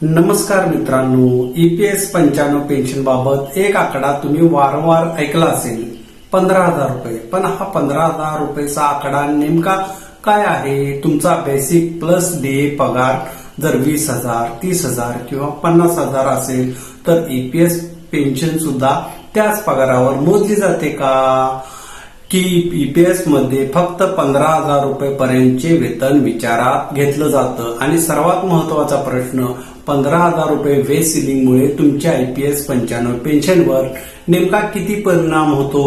नमस्कार मित्रांनो, EPS 95 pension बाबत एक आकडा तुम्ही वारंवार ऐकला असेल, 15,000 रुपये. पण हा 15,000 रुपयेचा आकडा नेमका काय आहे? तुमचा बेसिक प्लस डीए पगार जर 20,000, 30,000 किंवा 50,000 असेल तर ईपीएस पेन्शन सुद्धा त्याच पगारावर मोजली जाते का? की ईपीएस मध्ये फक्त 15,000 रुपये पर्यंतचे वेतन विचारात घेतलं जातं? आणि सर्वात महत्वाचा प्रश्न, 15,000 रुपये वेज सिलिंगमुळे तुमच्या ईपीएस 95 पेन्शनवर नेमका किती परिणाम होतो?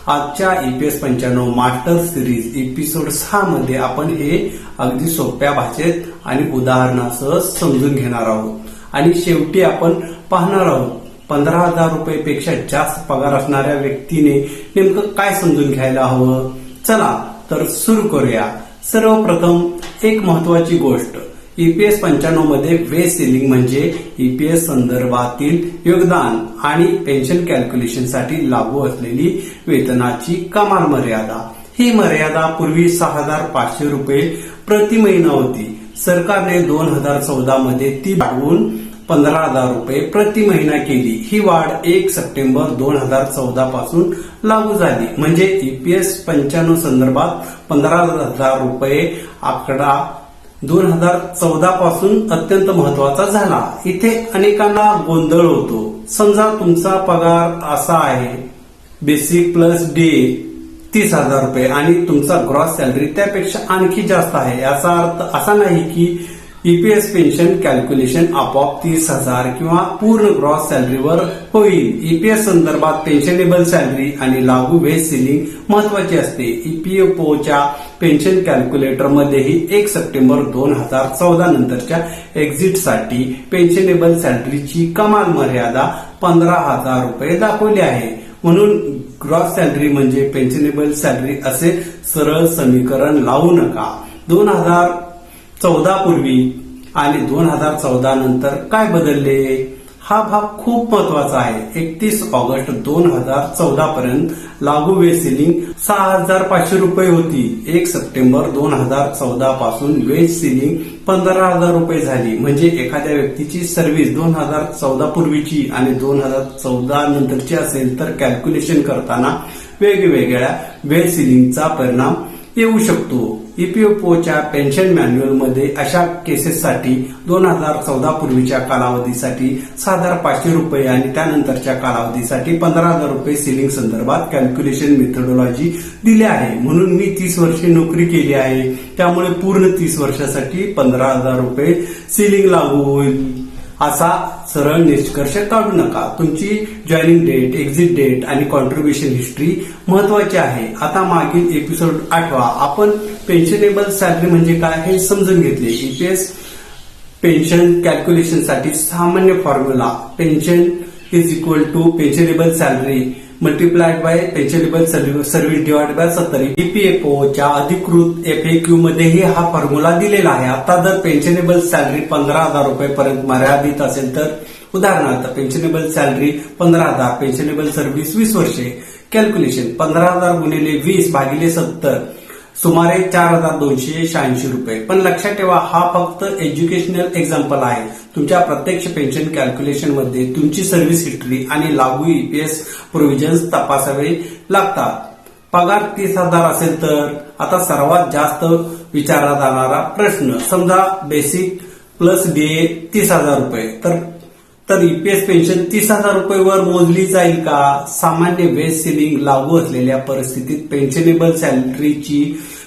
आजच्या ईपीएस 95 मास्टर सिरीज एपिसोड 6 मध्ये आपण हे अगदी सोप्या भाषेत आणि उदाहरणासह समजून घेणार आहोत. आणि शेवटी आपण पाहणार आहोत 15,000 रुपयेपेक्षा जास्त पगार असणाऱ्या व्यक्तीने नेमकं काय समजून घ्यायला हवं. चला तर सुरू करूया. सर्वप्रथम एक महत्वाची गोष्ट, ईपीएस 95 मध्ये वेज सिलिंग म्हणजे ईपीएस संदर्भातील योगदान आणि पेन्शन कॅल्क्युलेशनसाठी लागू असलेली वेतनाची कमाल मर्यादा. ही मर्यादा पूर्वी 6,500 रुपये प्रति महिना होती. सरकारने 2014 मध्ये ती वाढवून 15,000 रुपये प्रति महिना केली. ही वाढ 1 सप्टेंबर 2014 पासून लागू झाली. म्हणजे ईपीएस 95 संदर्भात 15,000 रुपये आकडा 2014 पासून अत्यंत महत्वाचा झाला. इथे अनेकांना गोंधळ होतो. समजा तुमचा पगार असा आहे, बेसिक प्लस डे 30,000 रुपये आणि तुमचा ग्रॉस सॅलरी त्यापेक्षा आणखी जास्त आहे. याचा अर्थ असा नाही की ईपीएस पेन्शन कॅल्क्युलेशन आपोआप 30,000 किंवा पूर्ण ग्रॉस सॅलरीवर होईल. ईपीएस संदर्भात पेन्शनेबल सॅलरी आणि लागू वेज सिलिंग महत्वाची असते. ईपीएफओच्या पेन्शन कॅल्क्युलेटर मध्येही 1 सप्टेंबर 2014 नंतरच्या एक्झिटसाठी पेन्शनेबल सॅलरीची कमाल मर्यादा 15,000 रुपये दाखवली आहे. म्हणून ग्रॉस सॅलरी म्हणजे पेन्शनेबल सॅलरी असे सरळ समीकरण लावू नका. 2014 पूर्वी आणि 2014 नंतर काय बदलले? हा भाग खूप महत्वाचा आहे. 31 ऑगस्ट 2014 पर्यंत लागू वेज सिलिंग 6,500 रुपये होती. 1 सप्टेंबर 2014 पासून वेज सिलिंग 15,000 रुपये झाली. म्हणजे एखाद्या व्यक्तीची सर्व्हिस 2014 पूर्वीची आणि 2014 नंतरची असेल तर कॅल्क्युलेशन करताना वेगवेगळ्या वेज सिलिंगचा परिणाम येऊ शकतो. ईपीएफओच्या पेन्शन मॅन्युअल मध्ये अशा केसेससाठी 2014 पूर्वीच्या कालावधीसाठी 6,500 रुपये आणि त्यानंतरच्या कालावधीसाठी 15,000 रुपये सिलिंग संदर्भात कॅल्क्युलेशन मेथडॉलॉजी दिली आहे. म्हणून मी 30 वर्षे नोकरी केली आहे, त्यामुळे पूर्ण 30 वर्षासाठी 15,000 रुपये सिलिंग लागू होईल असा सरळ निष्कर्ष काढू नका. तुमची जॉईनिंग डेट, एक्झिट डेट आणि कॉन्ट्रीब्युशन हिस्ट्री महत्वाची आहे. आता मागील एपिसोड आठवा आपण पेन्शनेबल सॅलरी म्हणजे काय हे समजून घेतले. ईपीएस पेन्शन कॅल्क्युलेशनसाठी सामान्य formula, pension is equal to pensionable salary multiplied by pensionable service divide by 70. ईपीएफओच्या अधिकृत एफएक्यू मध्येही हा फॉर्म्युला दिलेला आहे. आता जर पेन्शनेबल सॅलरी 15,000 रुपये पर्यंत मर्यादित असेल तर उदाहरणार्थ पेन्शनेबल सॅलरी 15,000, पेन्शनेबल सर्व्हिस 20 वर्षे. कॅल्क्युलेशन 15,000 गुणिले 20 भागिले 70 सुमारे 4,286 रुपये. पण लक्षात ठेवा, हा फक्त एज्युकेशनल एक्झाम्पल आहे. तुमच्या प्रत्यक्ष पेन्शन कॅल्क्युलेशन मध्ये तुमची सर्व्हिस हिस्ट्री आणि लागू ईपीएस प्रोव्हिजन्स तपासावे लागतात. पगार 30,000 असेल तर आता सर्वात जास्त विचारला जाणारा प्रश्न, समजा बेसिक प्लस डीए 30,000 रुपये तर ईपीएस पेन्शन 30,000 रुपयेवर मोजली जाईल का? सामान्य वेज सिलिंग लागू असलेल्या परिस्थितीत पेन्शनेबल सॅलरीची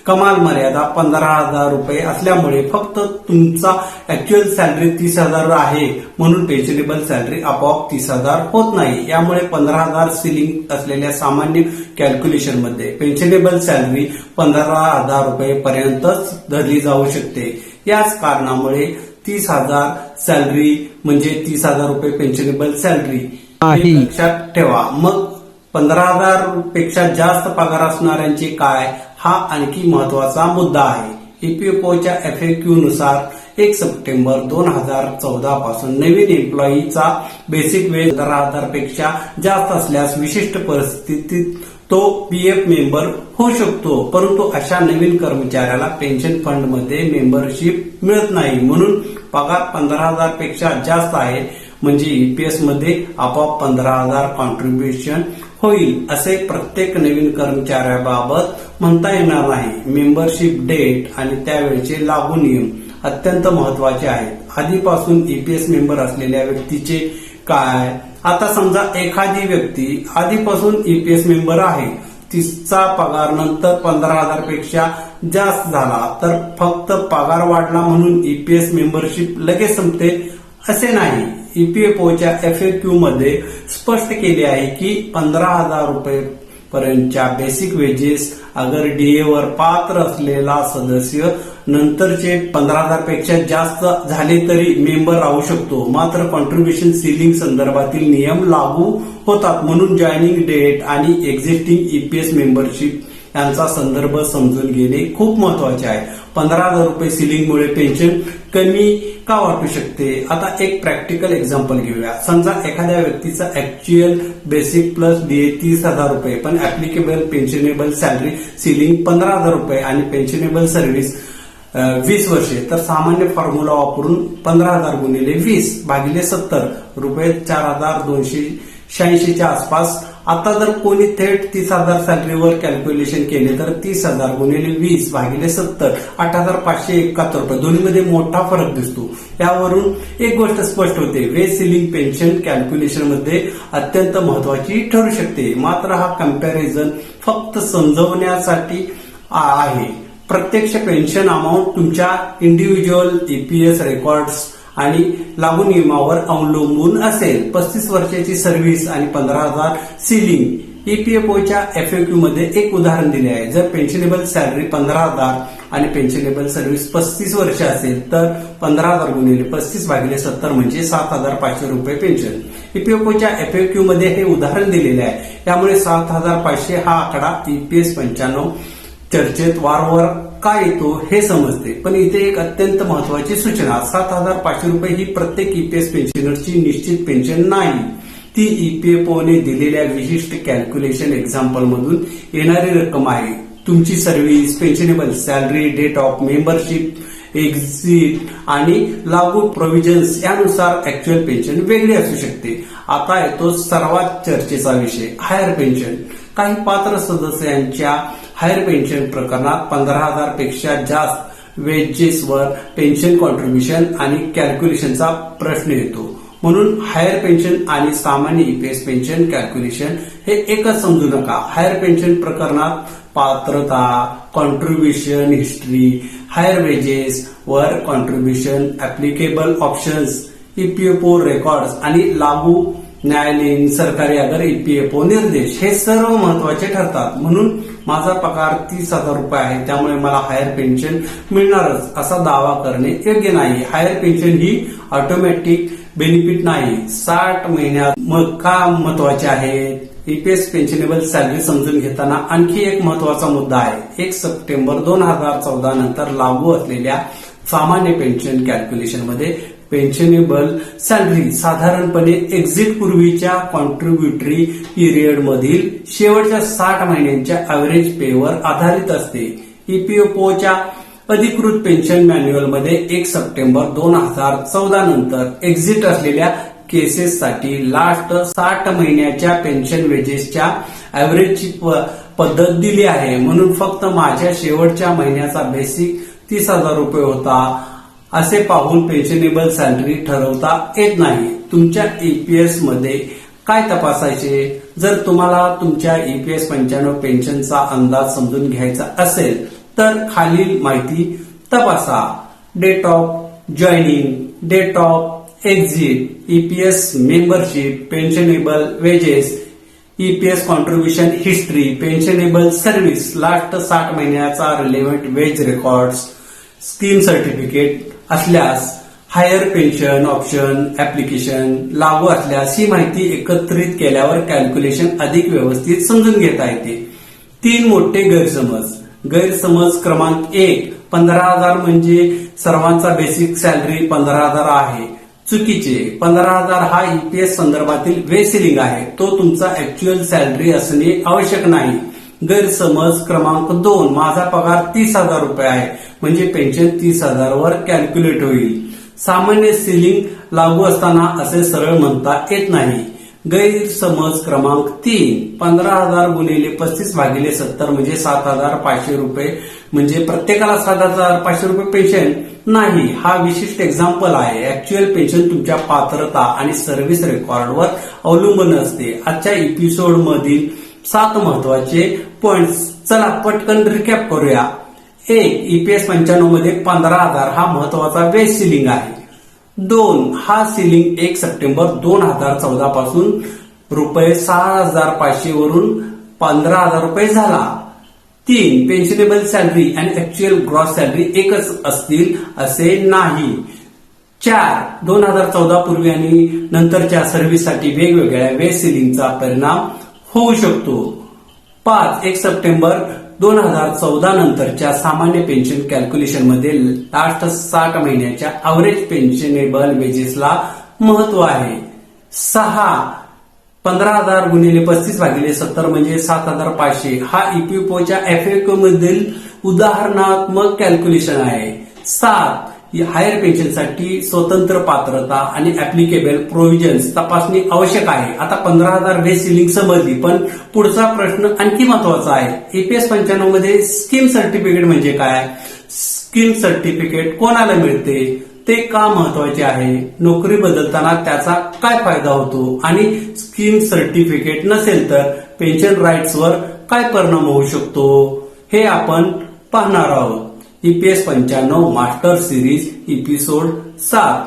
कमाल मर्यादा 15,000 रुपये असल्यामुळे फक्त तुमचा ऍक्च्युअल सॅलरी 30,000 आहे, म्हणून पेन्शनेबल सॅलरी आपोआप 30,000 होत नाही. यामुळे 15,000 सिलिंग असलेल्या सामान्य कॅल्क्युलेशन मध्ये पेन्शनेबल सॅलरी 15,000 रुपये पर्यंतच धरली जाऊ शकते. याच कारणामुळे 30,000 सॅलरी म्हणजे 30,000 रुपये पेन्शनेबल सॅलरी हे लक्षात ठेवा. मग 15,000 पेक्षा जास्त पगार असणाऱ्यांचे काय? हा आणखी महत्वाचा मुद्दा आहे. ईपीएफओच्या एफएक्यू नुसार 1 सप्टेंबर 2014 पासून नवीन एम्प्लॉईचा बेसिक वेज 15,000 पेक्षा जास्त असल्यास विशिष्ट परिस्थितीत तो पीएफ मेंबर होऊ शकतो. परंतु अशा नवीन कर्मचाऱ्याला पेन्शन फंड मध्ये मेंबरशिप मिळत नाही. म्हणून पगार 15,000 पेक्षा जास्त आहे म्हणजे ईपीएस मध्ये आपोआप 15,000 कॉन्ट्रीब्युशन होईल असे प्रत्येक नवीन कर्मचाऱ्याबाबत म्हणता येणार नाही। मेंबरशिप डेट आणि त्यावेळेचे लागू नियम अत्यंत महत्वाचे आहेत। आधीपासून ईपीएस मेंबर असलेल्या व्यक्तीचे काय? आता समजा एखादी व्यक्ती आधीपासून ईपीएस मेंबर आहे, तिचा पगार नंतर 15,000 पेक्षा जास्त झाला तर फक्त पगार वाढला म्हणून ईपीएस मेंबरशिप लगेच संपते असे नाही। ईपीएफओच्या FAQ मध्ये स्पष्ट केले आहे की 15,000 रुपये पर्यंतच्या बेसिक वेजेस अगर डीए वर पात्र असलेला सदस्य नंतरचे 15,000 पेक्षा जास्त झाले तरी मेंबर राहू शकतो, मात्र कॉन्ट्रीब्युशन सिलिंग संदर्भातील नियम लागू होतात। म्हणून जॉईनिंग डेट आणि एक्झिस्टिंग ईपीएस मेंबरशिप यांचा संदर्भ समजून घेणे खूप महत्वाचे आहे। 15,000 रुपये सिलिंगमुळे पेन्शन कमी का वाटू शकते? आता एक प्रॅक्टिकल एक्झाम्पल घेऊया। समजा एखाद्या व्यक्तीचा ऍक्च्युअल बेसिक प्लस डीए 30,000 रुपये पण ऍप्लिकेबल पेन्शनेबल सॅलरी सिलिंग 15,000 रुपये आणि पेन्शनेबल सर्व्हिस 20 वर्षे, तर सामान्य फॉर्म्युला वापरून 15,000 गुणिले 20 भागिले 70 रुपये 4,286 च्या आसपास। आता जर कोणी थेट 30,000 सॅलरीवर कॅल्क्युलेशन केले तर 30,000 गुणिले 20 भागिले 70 8,571 रुपये। दोन्हीमध्ये मोठा फरक दिसतो। यावरून एक गोष्ट स्पष्ट होते, वेज सिलिंग पेन्शन कॅल्क्युलेशन मध्ये अत्यंत महत्वाची ठरू शकते। मात्र हा कंपॅरिझन फक्त समजवण्यासाठी आहे। प्रत्यक्ष पेन्शन अमाऊंट तुमच्या इंडिव्हिज्युअल ईपीएस रेकॉर्ड्स आणि लागू नियमावर अवलंबून असेल। 35 वर्षाची सर्व्हिस आणि 15,000 सिलिंग। ईपीएफओच्या FAQ मध्ये एक उदाहरण दिले आहे। जर पेन्शनेबल सॅलरी 15,000 आणि पेन्शनेबल सर्व्हिस 35 वर्ष असेल तर 15,000 गुणिले 35 भागिले 70 म्हणजे 7,500 रुपये पेन्शन। ईपीएफओच्या FAQ मध्ये हे उदाहरण दिलेले आहे। त्यामुळे 7,500 हा आकडा ईपीएस 95 चर्चेत वारंवार का येतो हे समजते। पण इथे एक अत्यंत महत्वाची सूचना, 7,500 रुपये ही प्रत्येक ईपीएस पेन्शनरची निश्चित पेन्शन नाही। ती ईपीएफओने दिलेल्या विशिष्ट कॅल्क्युलेशन एक्झाम्पल मधून येणारी रक्कम आहे। तुमची service, pensionable salary, date of membership, exit आणि लागू प्रोव्हिजन्स यानुसार ऍक्च्युअल पेन्शन वेगळी असू शकते। आता येतो सर्वात चर्चेचा विषय, हायर पेन्शन। काही पात्र सदस्यांच्या हायर पेन्शन प्रकरणात 15,000 पेक्षा जास्त वेजेसवर पेन्शन कॉन्ट्रीब्युशन आणि कॅल्क्युलेशनचा प्रश्न येतो। म्हणून हायर पेन्शन आणि सामान्य ईपीएस पेन्शन कॅल्क्युलेशन हे एकच समजू नका। हायर पेन्शन प्रकरणात पात्रता, कॉन्ट्रीब्युशन हिस्ट्री, हायर वेजेस वर contribution, applicable options, EPFO records आणि लागू न्यायालयीन, सरकारी अगर ईपीएफओ निर्देश हे सर्व महत्वाचे ठरतात। म्हणून माझा पगार 30,000 रुपये आहे त्यामुळे मला हायर पेन्शन मिळणारच असा दावा करणे योग्य नाही। हायर पेन्शन ही ऑटोमॅटिक बेनिफिट नाही। 60 महिन्यात मग का महत्वाचे आहे? ईपीएस पेन्शनेबल सॅलरी समजून घेताना आणखी एक महत्वाचा मुद्दा आहे। 1 सप्टेंबर 2014 नंतर लागू असलेल्या सामान्य पेन्शन कॅल्क्युलेशन मध्ये पेन्शनेबल सॅलरी साधारणपणे एक्झिट पूर्वीच्या कॉन्ट्रीब्युटरी पिरियड मधील शेवटच्या 60 महिन्यांच्या ऍव्हरेज पेवर आधारित असते। ईपीएफओच्या अधिकृत पेन्शन मॅन्युअल मध्ये 1 सप्टेंबर 2014 नंतर एक्झिट असलेल्या केसेससाठी लास्ट 60 महिन्याच्या पेन्शन वेजेसच्या ऍव्हरेजची पद्धत दिली आहे। म्हणून फक्त माझ्या शेवटच्या महिन्याचा बेसिक 30,000 रुपये होता असे पाहून पेन्शनेबल सॅलरी ठरवता येत नाही। तुमच्या ईपीएस मध्ये काय तपासायचे? जर तुम्हाला तुमच्या ईपीएस 95 पेन्शनचा अंदाज समजून घ्यायचा असेल तर खालील माहिती तपासा। Date of joining, date of exit, EPS membership, pensionable wages, EPS contribution history, pensionable service, last 60 महिन्याचा relevant wage records, scheme certificate असल्यास हायर पेन्शन ऑप्शन ऍप्लिकेशन लागू असल्यास ही माहिती एकत्रित केल्यावर कॅल्क्युलेशन अधिक व्यवस्थित समजून घेता येते। 3 मोठे गैरसमज। गैरसमज क्रमांक 1, 15,000 म्हणजे सर्वांचा बेसिक सॅलरी 15,000 आहे। चुकीचे, 15,000 हा ईपीएस संदर्भातील वेज सिलिंग आहे, तो तुमचा ऍक्च्युअल सॅलरी असणे आवश्यक नाही। गैरसमज क्रमांक 2, माझा पगार 30,000 रुपये आहे म्हणजे पेन्शन 30,000 वर कॅल्क्युलेट होईल। सामान्य सिलिंग लागू असताना असे सरळ म्हणता येत नाही. गैरसमज क्रमांक 3, 15,000 गुणिले 35 भागिले 70 म्हणजे 7,500 रुपये, म्हणजे प्रत्येकाला 7,500 रुपये पेन्शन नाही. हा विशिष्ट एक्झाम्पल आहे. ऍक्च्युअल पेन्शन तुमच्या पात्रता आणि सर्व्हिस रेकॉर्डवर अवलंबून असते. आजच्या एपिसोड मधील 7 महत्वाचे पॉइंट्स चला पटकन रिकॅप करूया. 1. EPS 95 मध्ये 15,000 हा महत्वाचा बेस सिलिंग आहे. 2. हा सिलिंग 1 सप्टेंबर 2014 पासून रुपये 6,500 वरून 15,000 रुपये झाला. 3. पेन्शनेबल सॅलरी आणि ऍक्च्युअल ग्रॉस सॅलरी एकच असतील असे नाही. 4. 2014 पूर्वी आणि नंतरच्या सर्व्हिससाठी वेगवेगळ्या बेस सिलिंगचा परिणाम होऊ शकतो. 5. 1 सप्टेंबर 2014 नंतरच्या सामान्य पेन्शन कॅल्क्युलेशन मध्ये लास्ट 60 महिन्याच्या अवरेज पेन्शनेबल वेजेसला महत्व आहे. 6. 15,000 गुणिले 35 भागिले 70 म्हणजे 7,500 हा EPFOच्या FAQ मधील उदाहरणात्मक कॅल्क्युलेशन आहे. 7. हायर पेन्शनसाठी स्वतंत्र पात्रता आणि ऍप्लिकेबल प्रोव्हिजन्स तपासणी आवश्यक आहे. आता 15,000 बेस सिलिंग समजली, पण पुढचा प्रश्न आणखी महत्वाचा आहे. EPS 95 मध्ये स्कीम सर्टिफिकेट म्हणजे काय? स्कीम सर्टिफिकेट कोणाला मिळते, ते का महत्वाचे आहे, नोकरी बदलताना त्याचा काय फायदा होतो आणि स्कीम सर्टिफिकेट नसेल तर पेन्शन राईट्सवर काय परिणाम होऊ शकतो, हे आपण पाहणार आहोत. EPS 95 master series episode 7.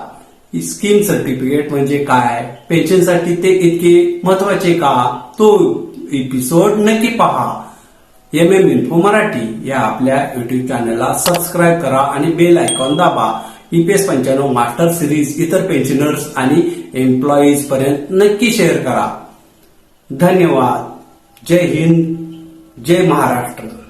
Scheme certificate म्हणजे काय, पेन्शनसाठी ते इतके महत्वाचे का, तो एपिसोड नक्की पहा. MM इन्फो मराठी या आपल्या युट्यूब चॅनलला सबस्क्राईब करा आणि बेल आयकॉन दाबा. EPS 95 मास्टर सिरीज इतर पेन्शनर्स आणि एम्प्लॉईज पर्यंत नक्की शेअर करा. धन्यवाद. जय हिंद, जय महाराष्ट्र.